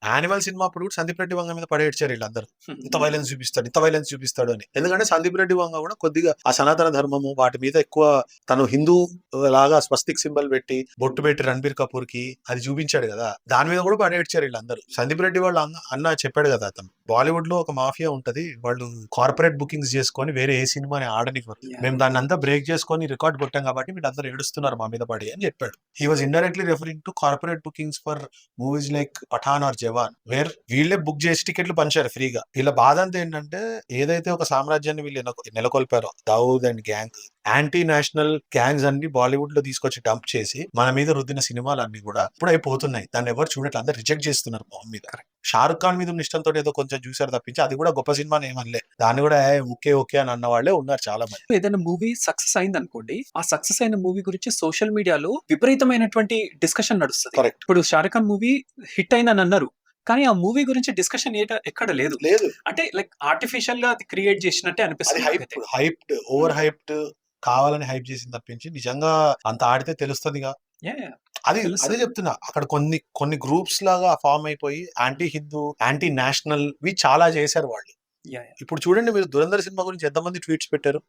Animal cinema అప్పుడు కూడా సందీప్ రెడ్డి వంగ మీద పడేడ్చారు వీళ్ళందరూ. ఇంత వైలెన్స్ చూపిస్తాడు, ఇంత వైలెన్స్ చూపిస్తాడు అని. ఎందుకంటే సందీప్ రెడ్డి వంగ కూడా కొద్దిగా ఆ సనాతన ధర్మము వాటి మీద ఎక్కువ తను హిందూ లాగా స్వస్తిక్ సింబల్ పెట్టి బొట్టు పెట్టి రణబీర్ కపూర్ కి అది చూపించాడు కదా, దాని మీద కూడా పడేడ్చారు వీళ్ళందరూ. సందీప్ రెడ్డి వాళ్ళ అన్న చెప్పాడు కదా, అతను బాలీవుడ్ లో ఒక మాఫియా ఉంటది, వాళ్ళు కార్పొరేట్ బుకింగ్స్ చేసుకొని వేరే ఏ సినిమాని ఆడనివ్వరు, మేము దాన్ని అంతా బ్రేక్ చేసుకొని రికార్డ్ కొట్టాం కాబట్టి వీళ్ళందరూ ఏడుస్తున్నారు మా మీద పడి అని చెప్పాడు. He was indirectly referring to corporate bookings for movies like Pathaan or Jawan, where వీళ్ళే బుక్ చేసి టికెట్లు పంచారు ఫ్రీగా. వీళ్ళ బాధ అంతా ఏంటంటే ఏదైతే ఒక సామ్రాజ్యాన్ని వీళ్ళు నెలకొల్పారో Dawood and gang, anti national gangs అన్ని బాలీవుడ్ లో తీసుకొచ్చి డంప్ చేసి మన మీద రుద్దిన సినిమాలు అన్ని కూడా ఇప్పుడు అయిపోతున్నాయి. దాన్ని ఎవరు చూడట్లేదు, అందరు రిజెక్ట్ చేస్తున్నారు మొహం మీద. షారుఖ్ ఖాన్ మీద ఉన్న ఇష్టంతో ఏదో కొంచెం చూసారు తప్పించి అది కూడా గొప్ప సినిమా ఏమనలే, దాన్ని కూడా ఓకే ఓకే అని అన్న వాళ్ళే ఉన్నారు చాలా మంది. ఏదైనా మూవీ సక్సెస్ అయింది అనుకోండి, ఆ సక్సెస్ అయిన మూవీ గురించి సోషల్ మీడియాలో విపరీతమైనటువంటి డిస్కషన్ నడుస్తుంది. కరెక్ట్. ఇప్పుడు షారుఖ్ ఖాన్ మూవీ హిట్ అయిందని అన్నారు, కానీ ఆ మూవీ గురించి డిస్కషన్ ఎక్కడ లేదు. లేదు, అంటే లైక్ ఆర్టిఫిషియల్ గా అది క్రియేట్ చేసినట్టే అది అనిపిస్తుంది. హైప్డ్ ఓవర్ హైప్డ్ కావాలని హైప్ చేసింది తప్పించి నిజంగా అంత ఆడితే తెలుస్తుందిగా. అది అదే చెప్తున్నా, అక్కడ కొన్ని కొన్ని గ్రూప్స్ లాగా ఫామ్ అయిపోయి యాంటీ హిందూ యాంటీ నేషనల్ వి చాలా చేశారు వాళ్ళు. ఇప్పుడు చూడండి మీరు దురంధర్ సినిమా గురించి ఎంతమంది ట్వీట్స్ పెట్టారు.